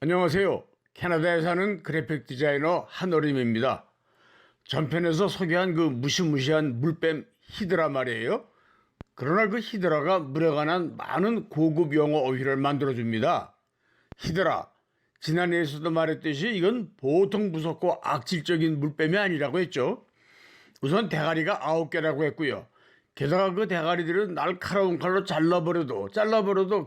안녕하세요. 캐나다에 사는 그래픽 디자이너 한어림입니다. 전편에서 소개한 그 무시무시한 물뱀 히드라 말이에요. 그러나 그 히드라가 물에 관한 많은 고급 영어 어휘를 만들어줍니다. 히드라, 지난해에서도 말했듯이 이건 보통 무섭고 악질적인 물뱀이 아니라고 했죠. 우선 대가리가 9개라고 했고요. 게다가 그 대가리들은 날카로운 칼로 잘라버려도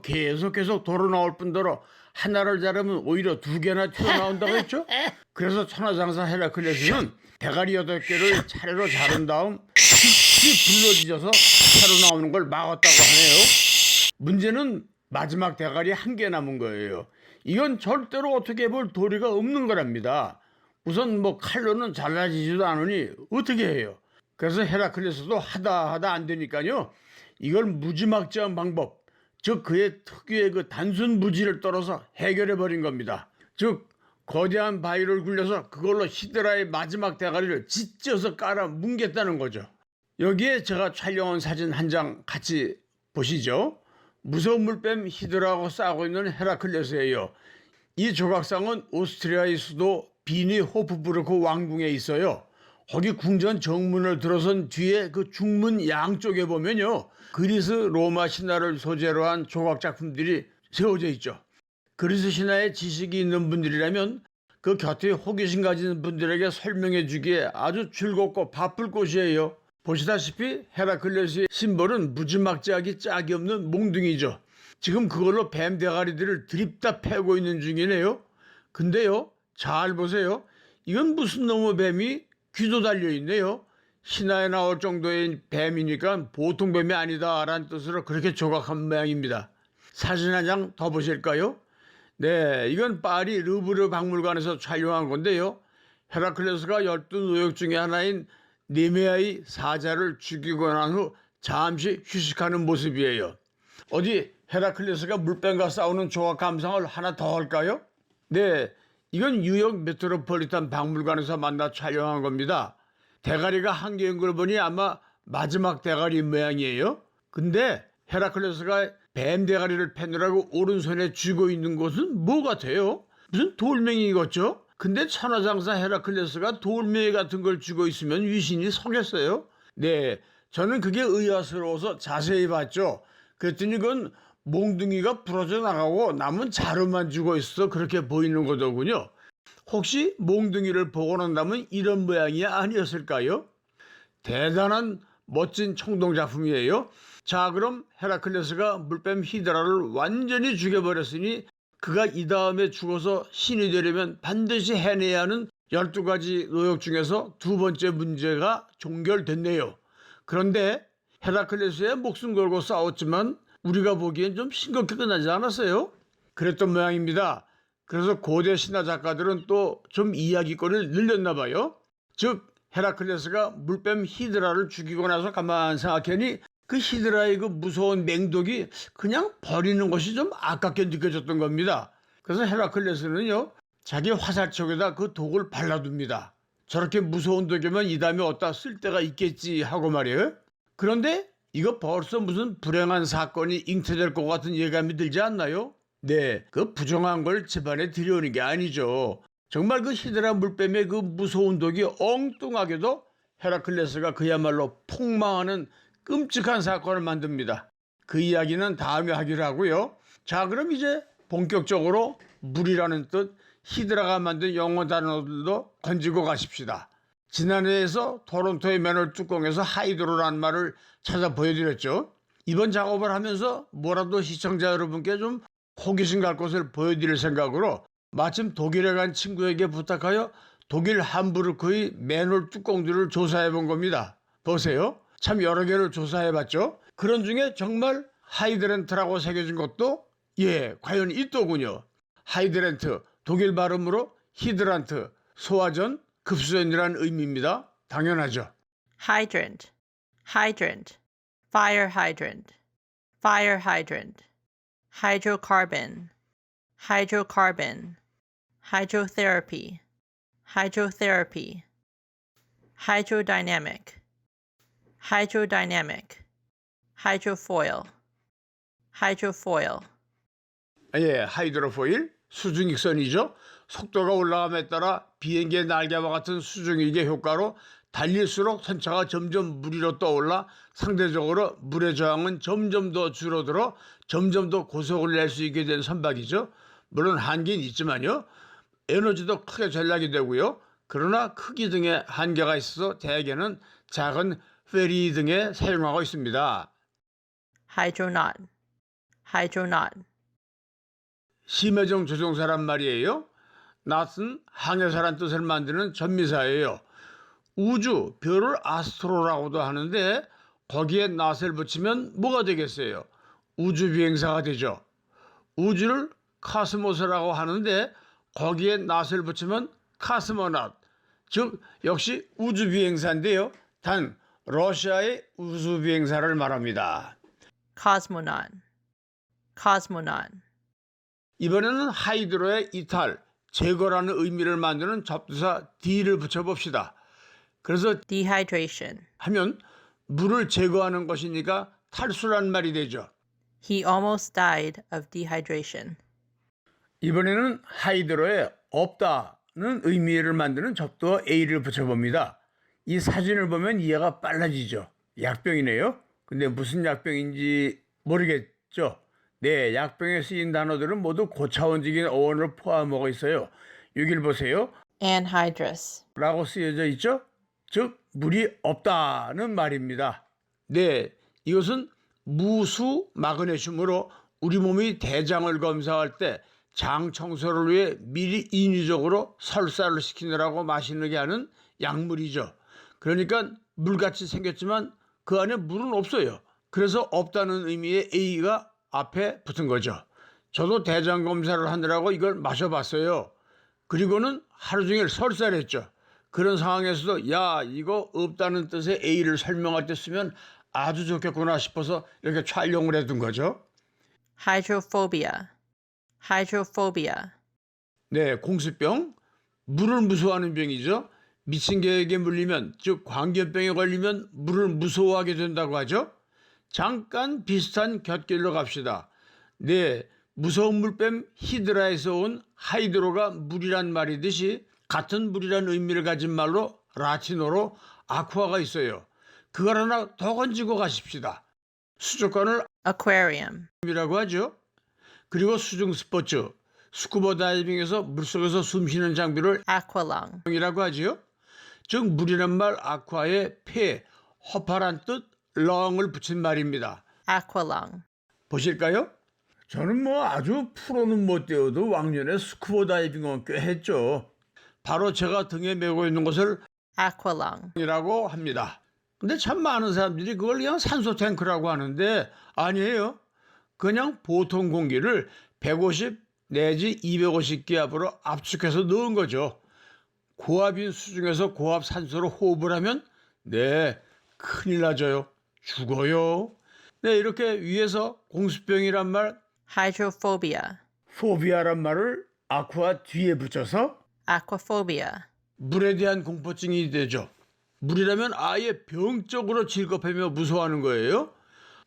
계속 돌아 나올 뿐더러 하나를 자르면 오히려 2개나 튀어나온다고 했죠. 그래서 천하장사 헤라클레스는 대가리 8개를 차례로 자른 다음 휙휙 불러지져서 새로 나오는 걸 막았다고 하네요. 문제는 마지막 대가리 1개 남은 거예요. 이건 절대로 어떻게 볼 도리가 없는 거랍니다. 우선 칼로는 잘라지지도 않으니 어떻게 해요? 그래서 헤라클레스도 하다 안 되니까요. 이걸 무지막지한 방법, 즉 그의 특유의 그 단순 무지를 떨어서 해결해 버린 겁니다. 즉 거대한 바위를 굴려서 그걸로 히드라의 마지막 대가리를 찢어서 깔아 뭉갰다는 거죠. 여기에 제가 촬영한 사진 한 장 같이 보시죠. 무서운 물뱀 히드라하고 싸우고 있는 헤라클레스예요. 이 조각상은 오스트리아의 수도 비니 호프부르크 왕궁에 있어요. 거기 궁전 정문을 들어선 뒤에 그 중문 양쪽에 보면요, 그리스 로마 신화를 소재로 한 조각 작품들이 세워져 있죠. 그리스 신화에 지식이 있는 분들이라면 그 곁에 호기심 가진 분들에게 설명해 주기에 아주 즐겁고 바쁠 곳이에요. 보시다시피 헤라클레스의 심벌은 무지막지하기 짝이 없는 몽둥이죠. 지금 그걸로 뱀 대가리들을 드립다 패고 있는 중이네요. 근데요, 잘 보세요. 이건 무슨 놈의 뱀이 귀도 달려있네요. 신화에 나올 정도의 뱀이니까 보통 뱀이 아니다라는 뜻으로 그렇게 조각한 모양입니다. 사진 한 장 더 보실까요? 네, 이건 파리 루브르 박물관에서 촬영한 건데요. 헤라클레스가 12노역 중에 하나인 니메아의 사자를 죽이고 난 후 잠시 휴식하는 모습이에요. 어디 헤라클레스가 물뱀과 싸우는 조각 감상을 하나 더 할까요? 네, 이건 뉴욕 메트로폴리탄 박물관에서 만나 촬영한 겁니다. 대가리가 1개인 걸 보니 아마 마지막 대가리 모양이에요. 근데 헤라클레스가 뱀 대가리를 패느라고 오른손에 쥐고 있는 것은 뭐 같아요? 무슨 돌멩이겠죠? 근데 천하장사 헤라클레스가 돌멩이 같은 걸 쥐고 있으면 위신이 서겠어요? 네, 저는 그게 의아스러워서 자세히 봤죠. 그랬더니 그건 몽둥이가 부러져 나가고 남은 자루만 쥐고 있어서 그렇게 보이는 거더군요. 혹시 몽둥이를 보고 난다면 이런 모양이 아니었을까요? 대단한 멋진 청동작품이에요. 자, 그럼 헤라클레스가 물뱀 히드라를 완전히 죽여버렸으니 그가 이 다음에 죽어서 신이 되려면 반드시 해내야 하는 12가지 노역 중에서 2번째 문제가 종결됐네요. 그런데 헤라클레스의 목숨 걸고 싸웠지만 우리가 보기엔 좀 싱겁게 끝나지 않았어요? 그랬던 모양입니다. 그래서 고대 신화 작가들은 또 좀 이야기거리를 늘렸나 봐요. 즉 헤라클레스가 물뱀 히드라를 죽이고 나서 가만 생각하니 그 히드라의 그 무서운 맹독이 그냥 버리는 것이 좀 아깝게 느껴졌던 겁니다. 그래서 헤라클레스는요, 자기 화살촉에다 그 독을 발라둡니다. 저렇게 무서운 독이면 이 다음에 어디다 쓸 데가 있겠지 하고 말이에요. 그런데 이거 벌써 무슨 불행한 사건이 잉태될 것 같은 예감이 들지 않나요? 네, 그 부정한 걸 집안에 들여오는 게 아니죠. 정말 그 히드라 물뱀의 그 무서운 독이 엉뚱하게도 헤라클레스가 그야말로 폭망하는 끔찍한 사건을 만듭니다. 그 이야기는 다음에 하기로 하고요. 자, 그럼 이제 본격적으로 물이라는 뜻 히드라가 만든 영어 단어들도 건지고 가십시다. 지난해에서 토론토의 맨홀 뚜껑에서 하이드로라는 말을 찾아 보여드렸죠. 이번 작업을 하면서 뭐라도 시청자 여러분께 좀 호기심 갈 것을 보여드릴 생각으로 마침 독일에 간 친구에게 부탁하여 독일 함부르크의 맨홀 뚜껑들을 조사해 본 겁니다. 보세요. 참 여러 개를 조사해 봤죠. 그런 중에 정말 하이드렌트라고 새겨진 것도 과연 있더군요. 하이드렌트, 독일 발음으로 히드란트, 소화전, 급수전이라는 의미입니다. 당연하죠. hydrant, hydrant, fire hydrant, fire hydrant, hydrocarbon, hydrocarbon, hydrotherapy, hydrotherapy, hydrodynamic, hydrodynamic, hydrofoil, hydrofoil. 하이드로포일, 수중익선이죠. 속도가 올라감에 따라 비행기의 날개와 같은 수중익의 효과로 달릴수록 선체가 점점 물 위로 떠올라 상대적으로 물의 저항은 점점 더 줄어들어 점점 더 고속을 낼 수 있게 된 선박이죠. 물론 한계는 있지만요. 에너지도 크게 절약이 되고요. 그러나 크기 등의 한계가 있어서 대개는 작은 페리 등에 사용하고 있습니다. hydronaut, hydronaut, 심해정 조종사란 말이에요. 낫은 항해사란 뜻을 만드는 전미사예요. 우주, 별을 아스트로라고도 하는데 거기에 낫을 붙이면 뭐가 되겠어요? 우주비행사가 되죠. 우주를 카스모스라고 하는데 거기에 낫을 붙이면 카스모낫, 즉 역시 우주비행사인데요. 단 러시아의 우주비행사를 말합니다. cosmonaut, cosmonaut, 이번에는 하이드로의 이탈, 제거라는 의미를 만드는 접두사 D를 붙여봅시다. 그래서 dehydration. 하면 물을 제거하는 것이니까 탈수란 말이 되죠. He almost died of dehydration. 이번에는 하이드로에 없다는 의미를 만드는 접두어 A를 붙여봅니다. 이 사진을 보면 이해가 빨라지죠. 약병이네요. 근데 무슨 약병인지 모르겠죠. 네, 약병에 쓰인 단어들은 모두 고차원적인 어원을 포함하고 있어요. 여기를 보세요. Anhydrous. 라고 쓰여져 있죠. 즉 물이 없다는 말입니다. 네, 이것은 무수 마그네슘으로 우리 몸이 대장을 검사할 때 장 청소를 위해 미리 인위적으로 설사를 시키느라고 마시게 하는 약물이죠. 그러니까 물같이 생겼지만 그 안에 물은 없어요. 그래서 없다는 의미의 A가 앞에 붙은 거죠. 저도 대장 검사를 하느라고 이걸 마셔봤어요. 그리고는 하루 종일 설사를 했죠. 그런 상황에서도 야, 이거 없다는 뜻의 A를 설명할 때 쓰면 아주 좋겠구나 싶어서 이렇게 촬영을 해둔 거죠. Hydrophobia. Hydrophobia. 네, 공수병, 물을 무서워하는 병이죠. 미친 개에게 물리면, 즉 광견병에 걸리면 물을 무서워하게 된다고 하죠. 잠깐 비슷한 곁길로 갑시다. 네, 무서운 물뱀 히드라에서 온 하이드로가 물이란 말이듯이 같은 물이란 의미를 가진 말로 라틴어로 아쿠아가 있어요. 그걸 하나 더 건지고 가십시다. 수족관을 Aquarium. 이라고 하죠. 그리고 수중 스포츠, 스쿠버 다이빙에서 물속에서 숨쉬는 장비를 Aqualung. 이라고 하지요. 즉 물이란 말 아쿠아의 폐, 허파란 뜻, 렁을 붙인 말입니다. Aqualung. 보실까요? 저는 뭐 아주 프로는 못 되어도 왕년에 스쿠버 다이빙은 꽤 했죠. 바로 제가 등에 메고 있는 것을 Aqualung. 이라고 합니다. 근데 참 많은 사람들이 그걸 그냥 산소 탱크라고 하는데 아니에요. 그냥 보통 공기를 150 내지 250기압으로 압축해서 넣은 거죠. 고압인 수중에서 고압 산소로 호흡을 하면 네, 큰일 나져요. 죽어요. 네, 이렇게 위에서 공수병이란 말, Hydrophobia. 포비아란 말을 아쿠아 뒤에 붙여서 Aquaphobia. 물에 대한 공포증이 되죠. 물이라면 아예 병적으로 질겁하며 무서워하는 거예요.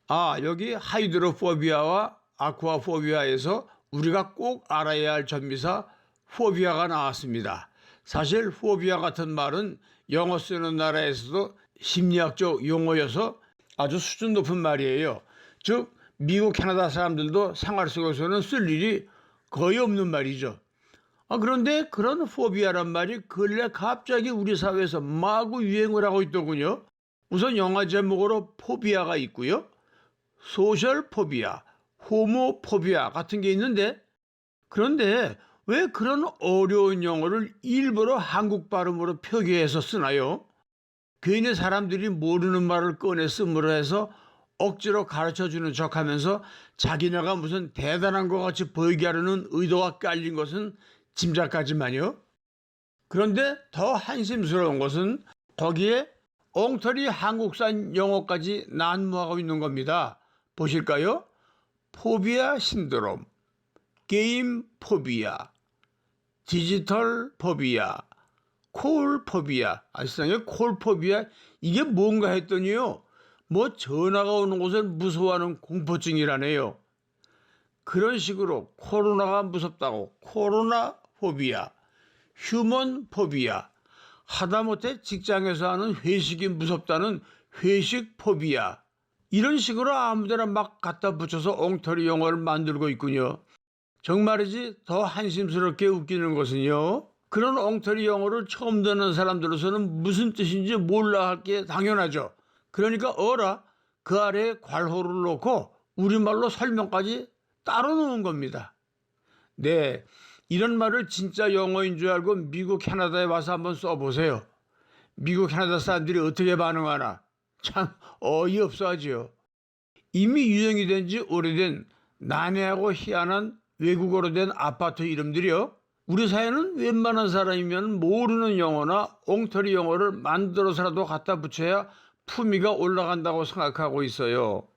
아, 여기 하이드로포비아와 아쿠아포비아에서 우리가 꼭 알아야 할 전미사 포비아가 나왔습니다. 포비아 포비아 같은 말은 영어 쓰는 나라에서도 심리학적 용어여서 아주 수준 높은 말이에요. 즉 미국, 캐나다 사람들도 생활 속에서는 쓸 일이 거의 없는 말이죠. 그런데 그런 포비아란 말이 근래 갑자기 우리 사회에서 마구 유행을 하고 있더군요. 우선 영화 제목으로 포비아가 있고요. 소셜 포비아, 호모포비아 같은 게 있는데 그런데 왜 그런 어려운 영어를 일부러 한국 발음으로 표기해서 쓰나요? 괜히 사람들이 모르는 말을 꺼내 쓰므로 해서 억지로 가르쳐주는 척하면서 자기네가 무슨 대단한 것 같이 보이게 하려는 의도가 깔린 것은 짐작하지만요. 그런데 더 한심스러운 것은 거기에 엉터리 한국산 영어까지 난무하고 있는 겁니다. 보실까요? 포비아 신드롬, 게임 포비아, 디지털 포비아, 콜 포비아. 세상에 콜 포비아 이게 뭔가 했더니요. 뭐 전화가 오는 곳을 무서워하는 공포증이라네요. 그런 식으로 코로나가 무섭다고 코로나 포비아, 휴먼 포비아, 하다못해 직장에서 하는 회식이 무섭다는 회식 포비아, 이런 식으로 아무데나 막 갖다 붙여서 엉터리 영어를 만들고 있군요. 정말이지 더 한심스럽게 웃기는 것은요, 그런 엉터리 영어를 처음 듣는 사람들로서는 무슨 뜻인지 몰라 할 게 당연하죠. 그러니까 어라 그 아래에 괄호를 놓고 우리말로 설명까지 따로 놓은 겁니다. 네, 이런 말을 진짜 영어인 줄 알고 미국 캐나다에 와서 한번 써보세요. 미국 캐나다 사람들이 어떻게 반응하나 참 어이없어 하지요. 이미 유행이 된 지 오래된 난해하고 희한한 외국어로 된 아파트 이름들이요, 우리 사회는 웬만한 사람이면 모르는 영어나 엉터리 영어를 만들어서라도 갖다 붙여야 품위가 올라간다고 생각하고 있어요.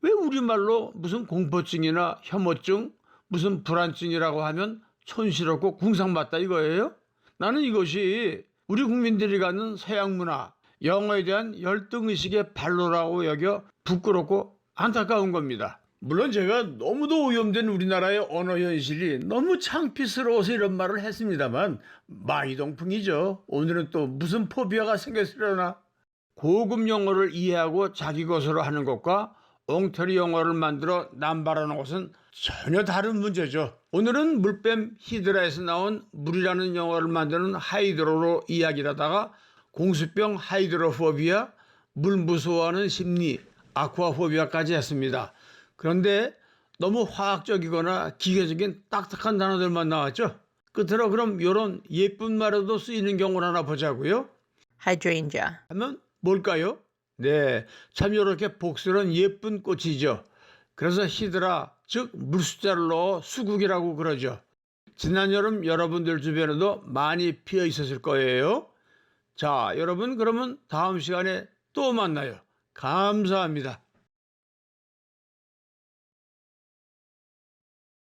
왜 우리말로 무슨 공포증이나 혐오증, 무슨 불안증이라고 하면 촌스럽고 궁상맞다 이거예요? 나는 이것이 우리 국민들이 갖는 서양 문화, 영어에 대한 열등의식의 발로라고 여겨 부끄럽고 안타까운 겁니다. 물론 제가 너무도 오염된 우리나라의 언어 현실이 너무 창피스러워서 이런 말을 했습니다만 마이동풍이죠. 오늘은 또 무슨 포비아가 생겼으려나. 고급 영어를 이해하고 자기 것으로 하는 것과 엉터리 영어를 만들어 남발하는 것은 전혀 다른 문제죠. 오늘은 물뱀 히드라에서 나온 물이라는 영어를 만드는 하이드로로 이야기를 하다가 공수병 하이드로포비아, 물 무서워하는 심리 아쿠아포비아까지 했습니다. 그런데 너무 화학적이거나 기계적인 딱딱한 단어들만 나왔죠. 끝으로 그럼 이런 예쁜 말에도 쓰이는 경우를 하나 보자고요. hydrangea, 하면 뭘까요? 네, 참 이렇게 복스러운 예쁜 꽃이죠. 그래서 히드라, 즉 물숫자를 넣어 수국이라고 그러죠. 지난 여름 여러분들 주변에도 많이 피어 있었을 거예요. 자, 여러분 그러면 다음 시간에 또 만나요. 감사합니다.